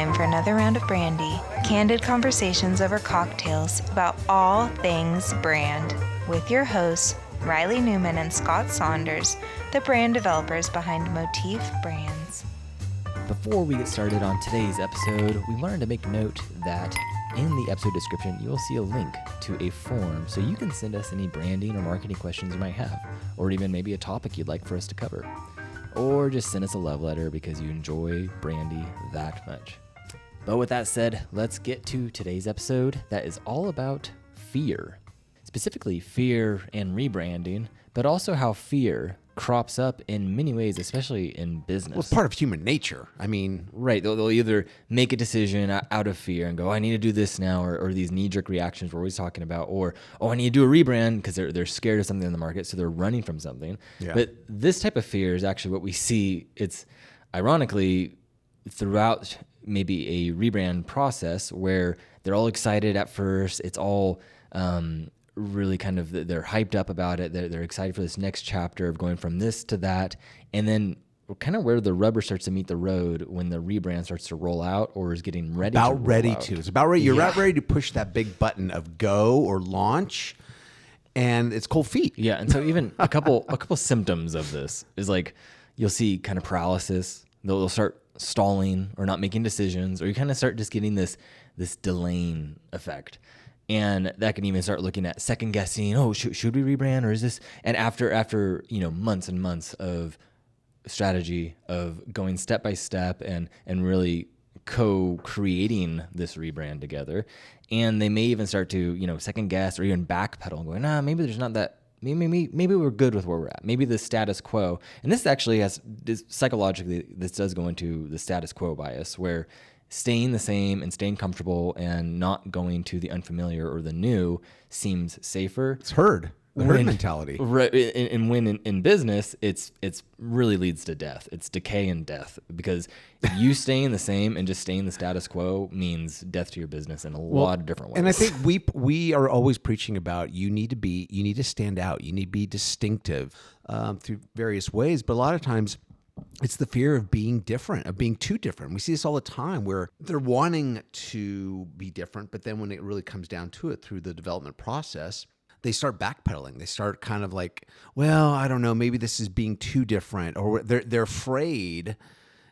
time for another round of Brandy. Candid conversations over cocktails about all things brand with your hosts, Reilly Newman and Scott Saunders, the brand developers behind Motif Brands. Before we get started on today's episode, we wanted to make note that in the episode description, you will see a link to a form so you can send us any branding or marketing questions you might have, or even maybe a topic you'd like for us to cover. Or just send us a love letter because you enjoy Brandy that much. But with that said, let's get to today's episode that is all about fear. Specifically fear and rebranding, but also how fear crops up in many ways, especially in business. Well, it's part of human nature. I mean... Right. They'll either make a decision out of fear and go, I need to do this now, or these knee-jerk reactions we're always talking about, or, I need to do a rebrand because they're scared of something in the market, so they're running from something. Yeah. But this type of fear is actually what we see. It's ironically throughout maybe a rebrand process where they're all excited at first. It's all... really kind of, they're hyped up about it. They're excited for this next chapter of going from this to that. And then kind of where the rubber starts to meet the road when the rebrand starts to roll out or is getting ready to roll out. It's about ready. You're not ready to push that big button of go or launch, and it's cold feet. Yeah. And so even a couple symptoms of this is like, you'll see kind of paralysis. They'll start stalling or not making decisions, or you kind of start just getting this delaying effect. And that can even start looking at second guessing. Oh, should we rebrand, or is this? And after months and months of strategy of going step by step and really co-creating this rebrand together, and they may even start to second guess or even backpedal and going, maybe there's not that. Maybe we're good with where we're at. Maybe the status quo. And this actually psychologically, this does go into the status quo bias, where staying the same and staying comfortable and not going to the unfamiliar or the new seems safer. It's herd mentality. Right, and when in business, it's really leads to death. It's decay and death, because you staying the same and just staying the status quo means death to your business in a lot of different ways. And I think we are always preaching about you need to stand out. You need to be distinctive through various ways. But a lot of times, it's the fear of being different, of being too different. We see this all the time where they're wanting to be different, but then when it really comes down to it through the development process, they start backpedaling. They start kind of like, well, I don't know, maybe this is being too different, or they're afraid,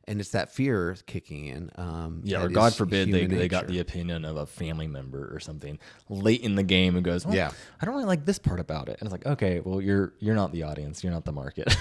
and it's that fear kicking in. Or God forbid they got the opinion of a family member or something late in the game who goes, I don't really like this part about it. And it's like, okay, well, you're not the audience, you're not the market.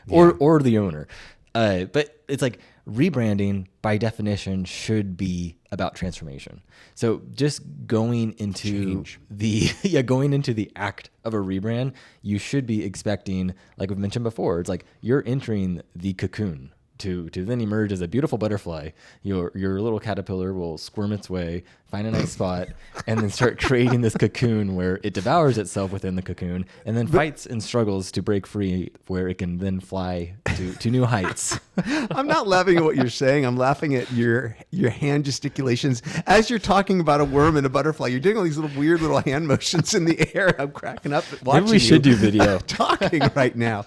Or the owner. But it's like rebranding by definition should be about transformation. So just going into the act of a rebrand, you should be expecting, like we've mentioned before, it's like you're entering the cocoon to then emerge as a beautiful butterfly. Your little caterpillar will squirm its way, find a nice spot, and then start creating this cocoon where it devours itself within the cocoon, and then fights and struggles to break free, where it can then fly to new heights. I'm not laughing at what you're saying. I'm laughing at your hand gesticulations as you're talking about a worm and a butterfly. You're doing all these weird little hand motions in the air. I'm cracking up watching Maybe we should do video. Talking right now.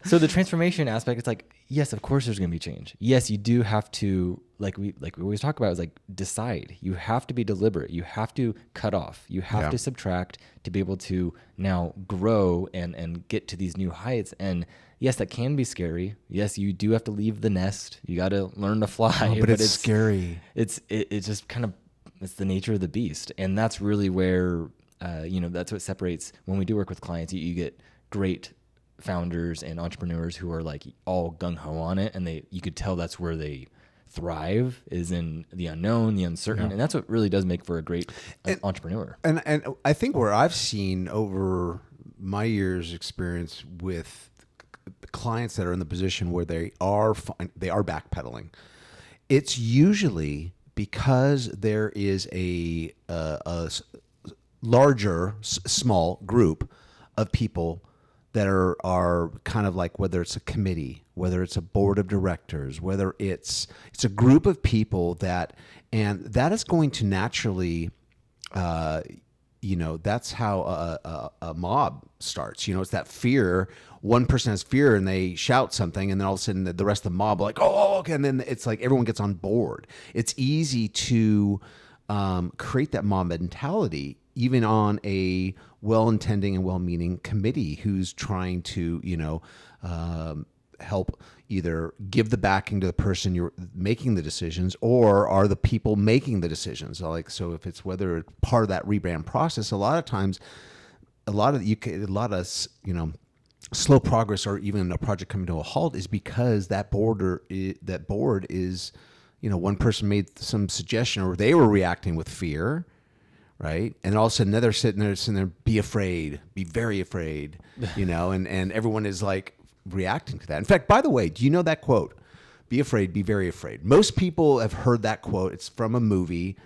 So the transformation aspect, it's like, yes, of course there's going to be change. Yes, you do have to, like we always talk about, is like decide. You have to be deliberate. You have to cut off. You have to subtract to be able to now grow and get to these new heights. And yes, that can be scary. Yes, you do have to leave the nest. You got to learn to fly. But it's scary. It's just kind of, it's the nature of the beast. And that's really where, that's what separates, when we do work with clients, you get great founders and entrepreneurs who are like all gung-ho on it, and you could tell that's where they thrive, is in the unknown, the uncertain, and that's what really does make for a great entrepreneur. And I think where I've seen over my years' experience with clients that are in the position where they are backpedaling, it's usually because there is a larger, small group of people that are kind of like, whether it's a committee, whether it's a board of directors, whether it's a group of people and that is going to naturally that's how a mob starts. It's that fear. One person has fear and they shout something, and then all of a sudden the rest of the mob are like, oh, okay. And then it's like everyone gets on board. It's easy to create that mob mentality, even on a well-intending and well-meaning committee who's trying to, help either give the backing to the person you're making the decisions, or are the people making the decisions. So if it's whether it's part of that rebrand process, a lot of times, a lot of slow progress or even a project coming to a halt is because that board is, one person made some suggestion or they were reacting with fear, right? And all of a sudden they're sitting there, be afraid, be very afraid, and everyone is like reacting to that. In fact, by the way, do you know that quote? Be afraid, be very afraid. Most people have heard that quote. It's from a movie.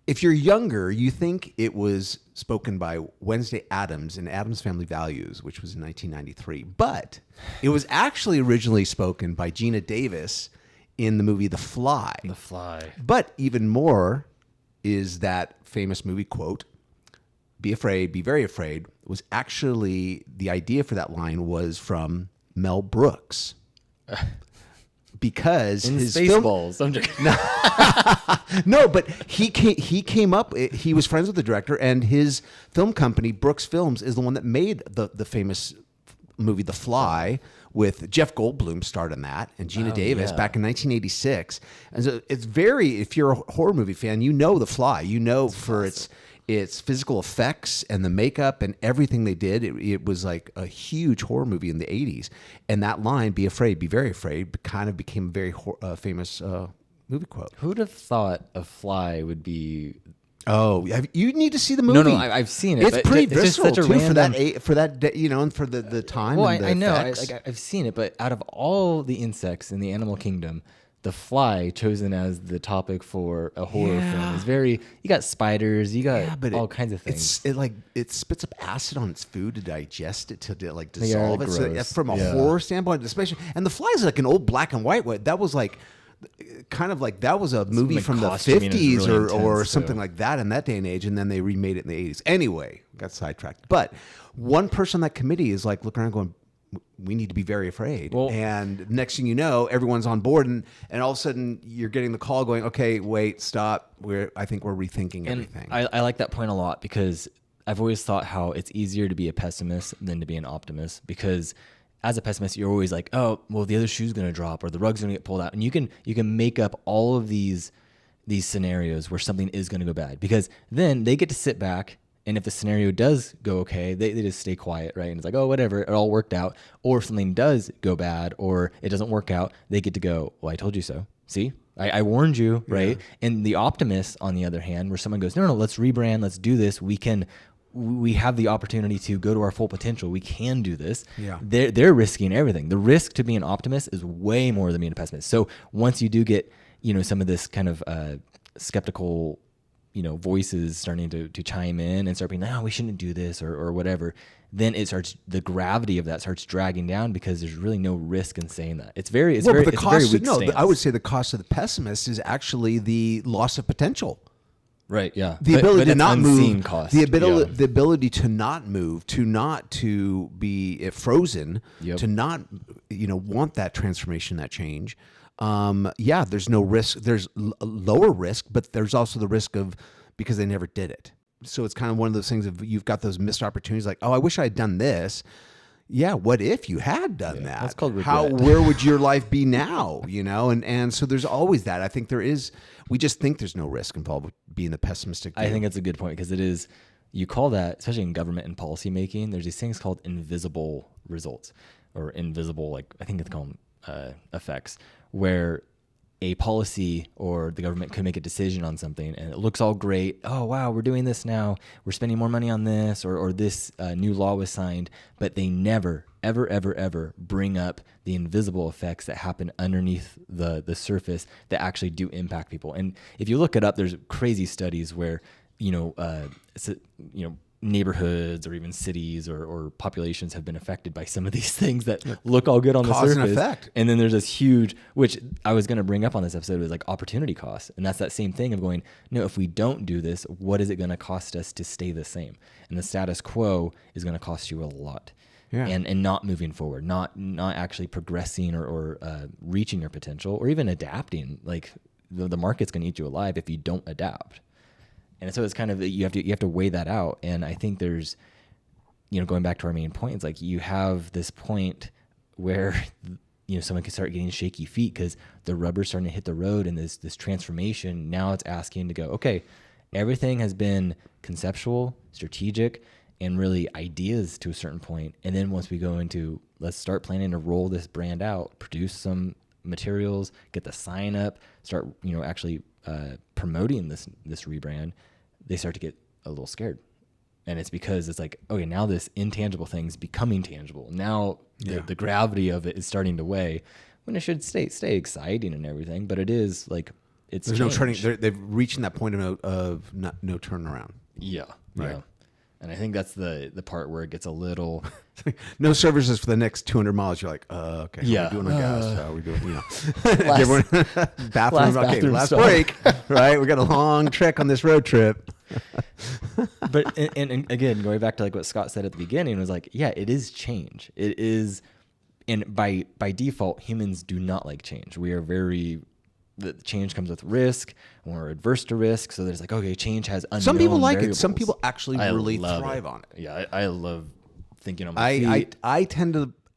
If you're younger, you think it was spoken by Wednesday Addams in Addams Family Values, which was in 1993. But it was actually originally spoken by Gina Davis in the movie The Fly. The Fly. But even more is that famous movie quote, be afraid, be very afraid, was actually, the idea for that line was from Mel Brooks. Because in his Spaceballs. I'm joking. No, but he came up. He was friends with the director, and his film company, Brooks Films, is the one that made the famous movie The Fly, with Jeff Goldblum starred in that, and Gina Davis back in 1986. And so it's if you're a horror movie fan, The Fly. For its physical effects and the makeup and everything they did. It was like a huge horror movie in the 80s. And that line, be afraid, be very afraid, kind of became a very famous movie quote. Who'd have thought a fly would be... Oh, you need to see the movie. No, I've seen it. It's pretty visceral such a too, random... for that and for the time. Well, and the I know. effects. I've seen it, but out of all the insects in the animal kingdom, the fly chosen as the topic for a horror film is very. You got spiders, you got all kinds of things. It spits up acid on its food to digest it, to like dissolve it. So gross. from a horror standpoint, especially, and the fly is like an old black and white one. That was like kind of like that was a movie from the 50s or something like that in that day and age, and then they remade it in the 80s. Anyway, got sidetracked. But one person on that committee is like looking around going, we need to be very afraid. Well, and next thing you know, everyone's on board, and all of a sudden you're getting the call going, okay, wait, stop. I think we're rethinking everything. I like that point a lot, because I've always thought how it's easier to be a pessimist than to be an optimist, because as a pessimist, you're always like, oh, well, the other shoe's going to drop or the rug's going to get pulled out. And you can make up all of these scenarios where something is going to go bad, because then they get to sit back. And if the scenario does go okay, they just stay quiet, right? And it's like, oh, whatever, it all worked out. Or if something does go bad or it doesn't work out, they get to go, well, I told you so. See, I warned you, right? And the optimist, on the other hand, where someone goes, no, let's rebrand, let's do this. We have the opportunity to go to our full potential. We can do this. Yeah. They're risking everything. The risk to be an optimist is way more than being a pessimist. So once you do get, some of this kind of skeptical voices starting to chime in and start being, no, we shouldn't do this or whatever, then the gravity of that starts dragging down, because there's really no risk in saying that. It's very weak stance. I would say the cost of the pessimist is actually the loss of potential. Right. Yeah. The ability to not move, cost. the ability to not move, to be frozen, to not, want that transformation, that change. There's no risk. There's lower risk, but there's also the risk of, because they never did it. So it's kind of one of those things of, you've got those missed opportunities, like, oh, I wish I had done this. Yeah, what if you had done that? That's called regret. Where would your life be now? And so there's always that. I think there is. We just think there's no risk involved with being the pessimistic view. I think that's a good point, because it is. You call that, especially in government and policy making, there's these things called invisible results, or invisible, like I think it's called effects, where a policy or the government could make a decision on something and it looks all great. Oh, wow, we're doing this now. We're spending more money on this, or this new law was signed, but they never, ever, ever, ever bring up the invisible effects that happen underneath the surface that actually do impact people. And if you look it up, there's crazy studies where, neighborhoods or even cities or populations have been affected by some of these things that look all good on the surface. Cause and effect. And then there's this huge, which I was going to bring up on this episode, was like opportunity cost. And that's that same thing of going, no, if we don't do this, what is it going to cost us to stay the same? And the status quo is going to cost you a lot. Yeah. And not moving forward, not actually progressing or reaching your potential or even adapting. Like the market's going to eat you alive if you don't adapt. And so it's kind of, you have to weigh that out. And I think there's, going back to our main point, it's like you have this point where, someone can start getting shaky feet because the rubber's starting to hit the road, and this transformation, now it's asking to go, okay, everything has been conceptual, strategic, and really ideas to a certain point. And then once we go into, let's start planning to roll this brand out, produce some materials, get the sign up, start, actually promoting this rebrand, they start to get a little scared. And it's because it's like, okay, now this intangible thing's becoming tangible. Now the gravity of it is starting to weigh, when it should stay exciting and everything. But it is like, it's there's changed. no turning. They've reached that point of no turnaround. Yeah. Right. Yeah. And I think that's the part where it gets a little... No services for the next 200 miles. You're like, okay, Yeah. how are we doing on gas? How are we doing, Last bathroom, last stop. break, right? We got a long trek on this road trip. But and again, going back to like what Scott said at the beginning, was like, yeah, it is change. It is, and by default, humans do not like change. We are the change comes with risk, and we're adverse to risk. So there's like, okay, change has unknown Some people like variables. it. Some people actually really love thrive on it. Yeah, I love thinking on my feet.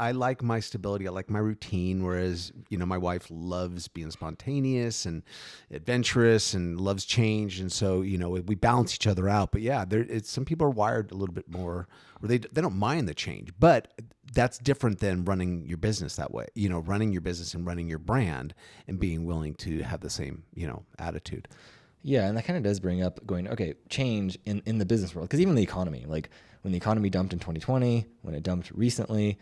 I like my stability. I like my routine. Whereas, my wife loves being spontaneous and adventurous and loves change. And so, we balance each other out. But yeah, some people are wired a little bit more, where they don't mind the change. But that's different than running your business that way. Running your business and running your brand and being willing to have the same, attitude. Yeah, and that kind of does bring up going, okay, change in the business world. Because even the economy, like when the economy dumped in 2020, when it dumped recently,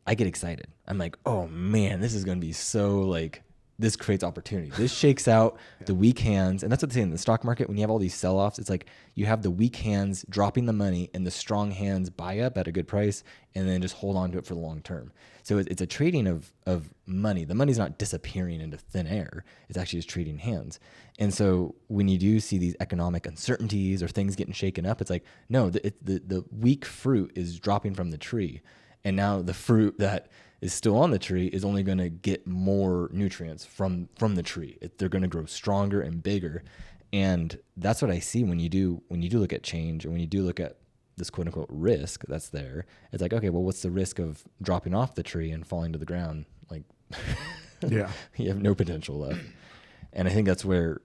I get excited. I'm like, oh man, this is going to be so like, this creates opportunity. This shakes out the weak hands. And that's what they say in the stock market. When you have all these sell-offs, it's like you have the weak hands dropping the money and the strong hands buy up at a good price and then just hold on to it for the long term. So it's a trading of money. The money's not disappearing into thin air. It's actually just trading hands. And so when you do see these economic uncertainties or things getting shaken up, it's like, no, the weak fruit is dropping from the tree. And now the fruit that is still on the tree is only going to get more nutrients from the tree. They're going to grow stronger and bigger. And that's what I see when you do look at change, and when you do look at this quote unquote risk that's there. It's like, okay, well, what's the risk of dropping off the tree and falling to the ground? Like, Yeah, you have no potential left. And I think that's where,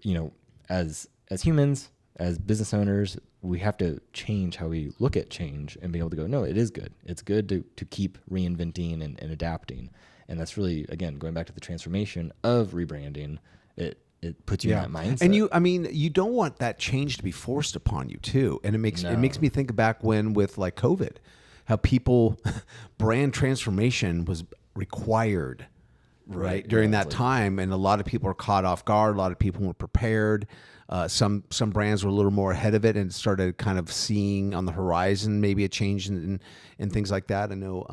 as humans, as business owners, we have to change how we look at change and be able to go, no, it is good. It's good to keep reinventing and adapting. And that's really, again, going back to the transformation of rebranding, it puts you in that mindset. And you don't want that change to be forced upon you too. And it makes me think back with like COVID, how people brand transformation was required right during that time, and a lot of people were caught off guard. A lot of people weren't prepared. Some brands were a little more ahead of it and started kind of seeing on the horizon maybe a change in things like that. I know,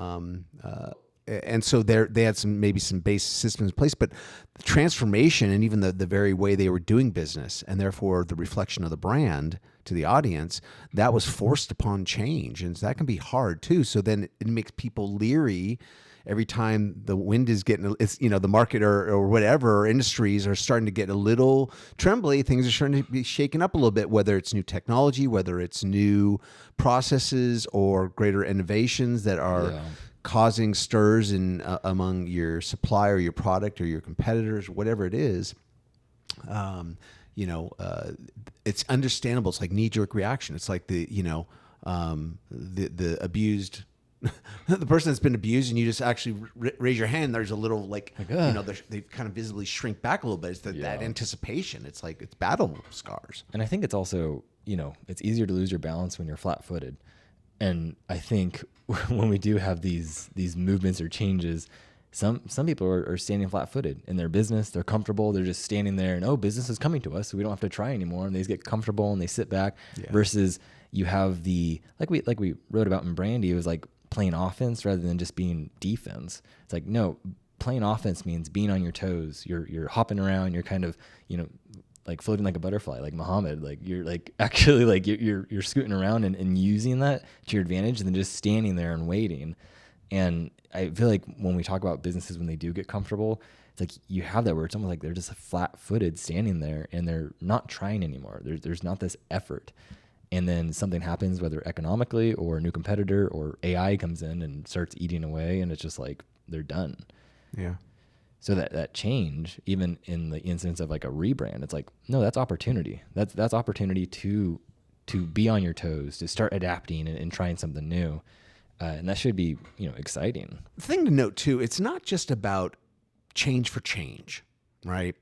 and so they had some base systems in place, but the transformation and even the very way they were doing business, and therefore the reflection of the brand to the audience, that was forced upon change, and so that can be hard too. So then it makes people leery. Every time the wind is getting, the market or whatever industries are starting to get a little trembly, things are starting to be shaken up a little bit, whether it's new technology, whether it's new processes or greater innovations that are causing stirs among your supplier, your product, or your competitors, whatever it is. It's understandable. It's like knee-jerk reaction. It's like the abused, the person that's been abused, and you just actually raise your hand. There's a little they kind of visibly shrink back a little bit. It's that anticipation. It's like it's battle scars. And I think it's also, it's easier to lose your balance when you're flat-footed. And I think when we do have these movements or changes, some people are standing flat-footed in their business. They're comfortable. They're just standing there, and business is coming to us, so we don't have to try anymore. And they just get comfortable and they sit back. Versus You have the like we wrote about in Brandy. It was like playing offense rather than just being defense. It's like, no, playing offense means being on your toes. You're hopping around. You're kind of, like floating like a butterfly, like Muhammad. Like you're like actually like you're scooting around and using that to your advantage, than just standing there and waiting. And I feel like when we talk about businesses when they do get comfortable, it's like you have that where it's almost like they're just flat-footed standing there and they're not trying anymore. There's not this effort. And then something happens, whether economically or a new competitor or AI comes in and starts eating away, and it's just like they're done. Yeah. So that change, even in the instance of like a rebrand, it's like, no, that's opportunity. That's opportunity to be on your toes, to start adapting and trying something new. And that should be, exciting. The thing to note too, it's not just about change for change, right?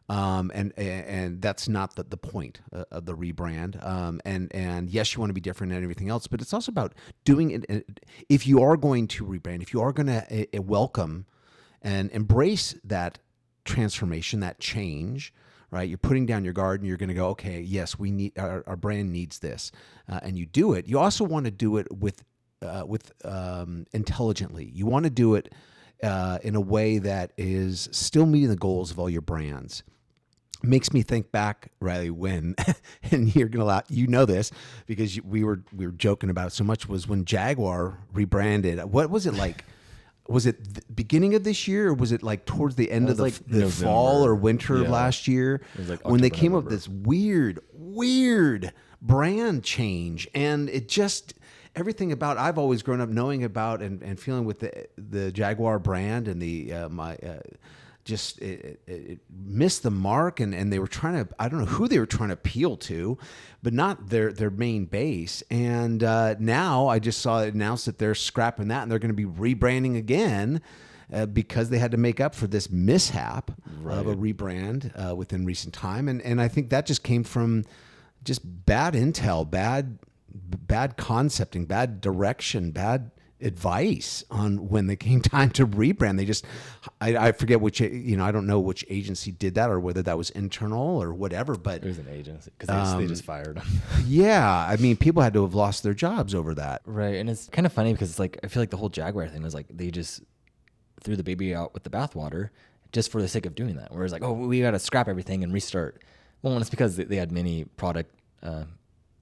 And that's not the point of the rebrand. And yes, you want to be different and everything else, but it's also about doing it. If you are going to rebrand, if you are going to welcome and embrace that transformation, that change, right? You're putting down your guard and you're going to go, okay, yes, we need our brand needs this, and you do it. You also want to do it with intelligently. You want to do it in a way that is still meeting the goals of all your brands. Makes me think back, Reilly, when, and you're gonna laugh, this because we were joking about it so much, was when Jaguar rebranded. What was it like? Was it the beginning of this year, or was it like towards the end of the fall or winter of last year? It was like when they came November. up with this weird brand change, and it just everything about I've always grown up knowing about and feeling with the Jaguar brand and the it missed the mark, and they were trying to, I don't know who they were trying to appeal to, but not their main base. And now I just saw it announced that they're scrapping that and they're going to be rebranding again because they had to make up for this mishap of a rebrand within recent time. And I think that just came from just bad intel, bad concepting, bad direction, bad advice on when they came time to rebrand. They just, I forget which, I don't know which agency did that or whether that was internal or whatever, but it was an agency because they just fired them. Yeah. I mean, people had to have lost their jobs over that. Right. And it's kind of funny because it's like, I feel like the whole Jaguar thing was like, they just threw the baby out with the bathwater just for the sake of doing that. Whereas like, oh, we got to scrap everything and restart. Well, and it's because they had many product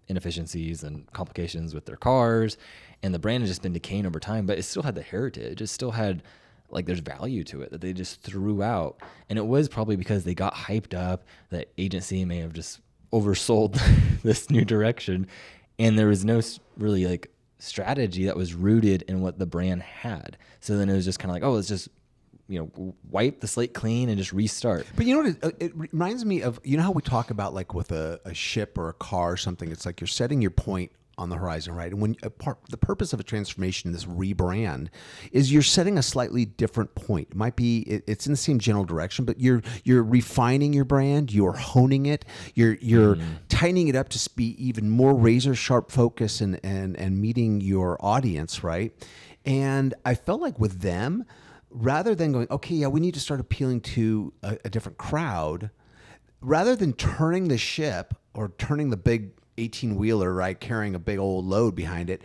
inefficiencies and complications with their cars, and the brand has just been decaying over time, but it still had the heritage. It still had, like, there's value to it that they just threw out. And it was probably because they got hyped up, that agency may have just oversold this new direction, and there was no really like strategy that was rooted in what the brand had. So then it was just kind of like, oh, let's just wipe the slate clean and just restart. But you know what? It reminds me of, how we talk about like with a ship or a car or something. It's like you're setting your point on the horizon, right? And when the purpose of a transformation, this rebrand, is you're setting a slightly different point. It might be it's in the same general direction, but you're refining your brand, you're honing it, you're tightening it up to be even more razor sharp focus and meeting your audience, right? And I felt like with them, rather than going, okay, yeah, we need to start appealing to a different crowd, rather than turning the ship or turning the big 18-wheeler, right, carrying a big old load behind it,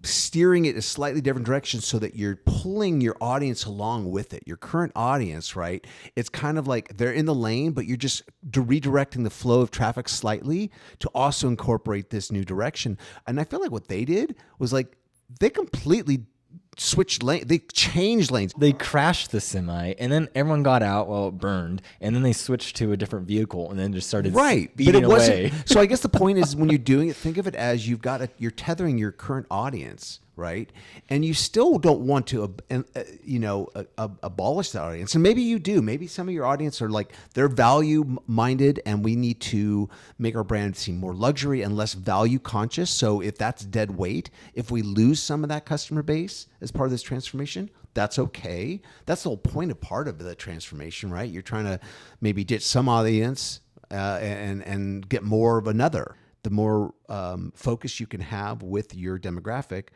steering it a slightly different direction so that you're pulling your audience along with it, your current audience, right? It's kind of like they're in the lane, but you're just redirecting the flow of traffic slightly to also incorporate this new direction. And I feel like what they did was like they completely switched lane. They changed lanes. They crashed the semi, and then everyone got out while it burned, and then they switched to a different vehicle, and then just started speeding away. So I guess the point is, when you're doing it, think of it as you're tethering your current audience, right? And you still don't want to, abolish that audience. And maybe you do. Maybe some of your audience are like, they're value minded, and we need to make our brand seem more luxury and less value conscious. So if that's dead weight, if we lose some of that customer base as part of this transformation, that's okay. That's the whole point of part of the transformation, right? You're trying to maybe ditch some audience and get more of another. The more focus you can have with your demographic,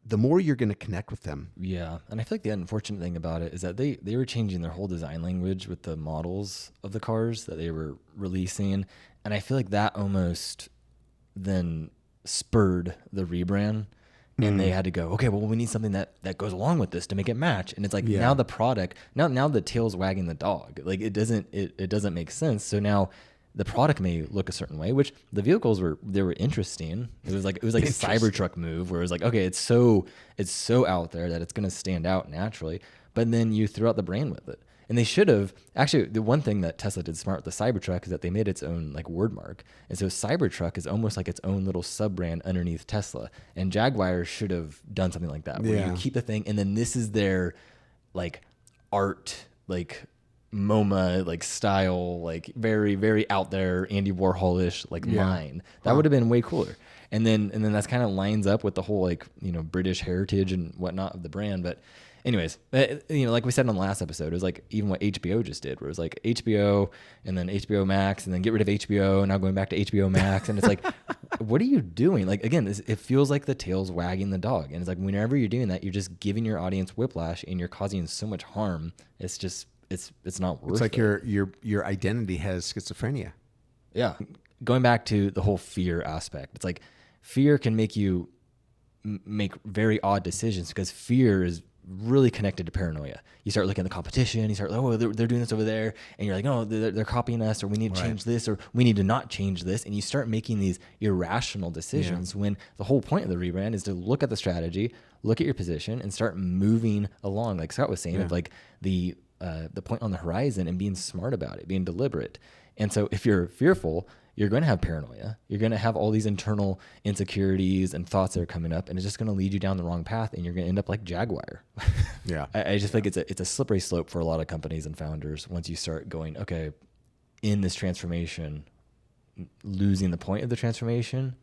the more you're going to connect with them. Yeah. And I feel like the unfortunate thing about it is that they were changing their whole design language with the models of the cars that they were releasing. And I feel like that almost then spurred the rebrand. And they had to go, okay, well, we need something that goes along with this to make it match. And it's like, now the product, now the tail's wagging the dog. Like it doesn't make sense. So now the product may look a certain way, which the vehicles were interesting. It was like a Cybertruck move where it was like, okay, it's so out there that it's going to stand out naturally. But then you threw out the brand with it. And they should have actually. The one thing that Tesla did smart with the Cybertruck is that they made its own like word mark, and so Cybertruck is almost like its own little sub brand underneath Tesla. And Jaguar should have done something like that, where you keep the thing, and then this is their like art, like MoMA, like style, like very very out there Andy Warhol-ish like line. That would have been way cooler. And then that's kind of lines up with the whole like British heritage and whatnot of the brand, but. Anyways, like we said on the last episode, it was like even what HBO just did, where it was like HBO and then HBO Max and then get rid of HBO and now going back to HBO Max. And it's like, what are you doing? Like, again, it feels like the tail's wagging the dog. And it's like, whenever you're doing that, you're just giving your audience whiplash and you're causing so much harm. It's just, it's not worth it. It's like your identity has schizophrenia. Yeah. Going back to the whole fear aspect, it's like fear can make you make very odd decisions because fear is really connected to paranoia. You start looking at the competition, you start like, oh, they're doing this over there, and you're like, oh, they're copying us, or we need to change this, or we need to not change this, and you start making these irrational decisions when the whole point of the rebrand is to look at the strategy, look at your position, and start moving along, like Scott was saying, of like the point on the horizon and being smart about it, being deliberate. And so if you're fearful, you're going to have paranoia. You're going to have all these internal insecurities and thoughts that are coming up, and it's just going to lead you down the wrong path, and you're going to end up like Jaguar. Yeah. I just think it's a slippery slope for a lot of companies and founders once you start going, okay, in this transformation, losing the point of the transformation,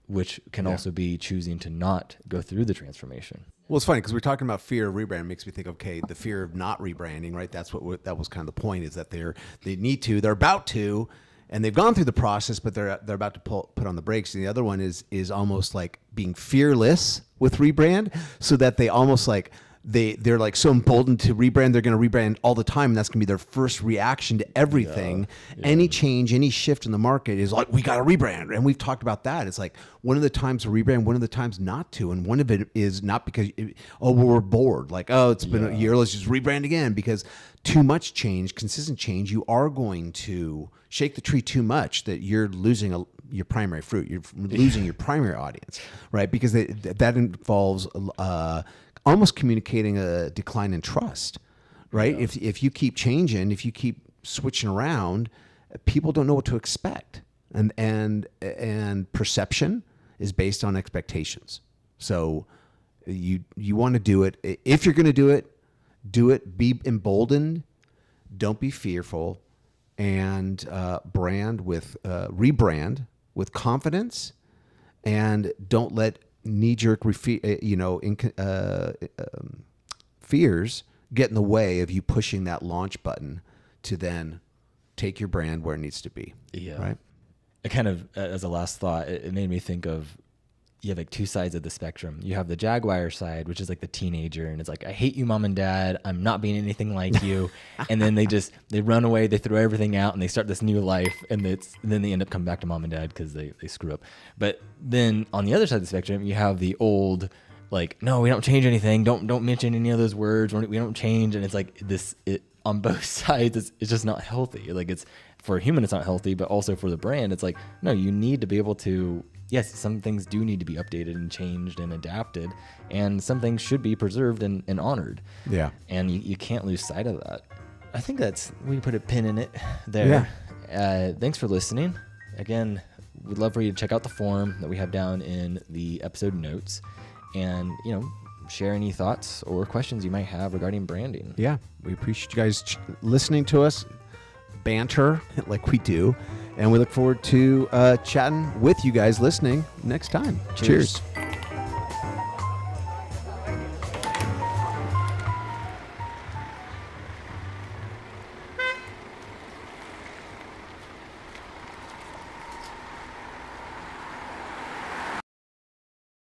which can also be choosing to not go through the transformation. Well, it's funny because we're talking about fear of rebrand. It makes me think, okay, the fear of not rebranding, right? That was kind of the point, is that they're about to, and they've gone through the process, but they're about to put on the brakes. And the other one is almost like being fearless with rebrand, so that they almost like they're like so emboldened to rebrand, they're going to rebrand all the time, and that's going to be their first reaction to everything. Any change, any shift in the market is like, we got to rebrand, and we've talked about that. It's like one of the times to rebrand, one of the times not to, and one of it is not because we're bored, like it's been a year, let's just rebrand again, because too much change, consistent change, you are going to shake the tree too much that you're losing your primary fruit, you're losing your primary audience, right? Because that involves almost communicating a decline in trust, right? If you keep changing, if you keep switching around, people don't know what to expect, and perception is based on expectations. So you want to do it. If you're going to do it. Be emboldened. Don't be fearful, and rebrand with confidence, and don't let knee-jerk fears get in the way of you pushing that launch button to then take your brand where it needs to be. Yeah. Right. It kind of, as a last thought, it made me think of, you have like two sides of the spectrum. You have the Jaguar side, which is like the teenager, and it's like, I hate you, mom and dad. I'm not being anything like you. And then they run away, they throw everything out, and they start this new life. And then they end up coming back to mom and dad because they screw up. But then on the other side of the spectrum, you have the old, like, no, we don't change anything. Don't mention any of those words. We don't change. And it's like on both sides, it's just not healthy. Like, it's for a human, it's not healthy, but also for the brand, it's like, no, you need to be able to. Yes, some things do need to be updated and changed and adapted, and some things should be preserved and honored. Yeah. And you can't lose sight of that. I think we put a pin in it there. Yeah. Thanks for listening. Again, we'd love for you to check out the form that we have down in the episode notes, and, share any thoughts or questions you might have regarding branding. Yeah. We appreciate you guys listening to us banter like we do. And we look forward to chatting with you guys listening next time. Cheers.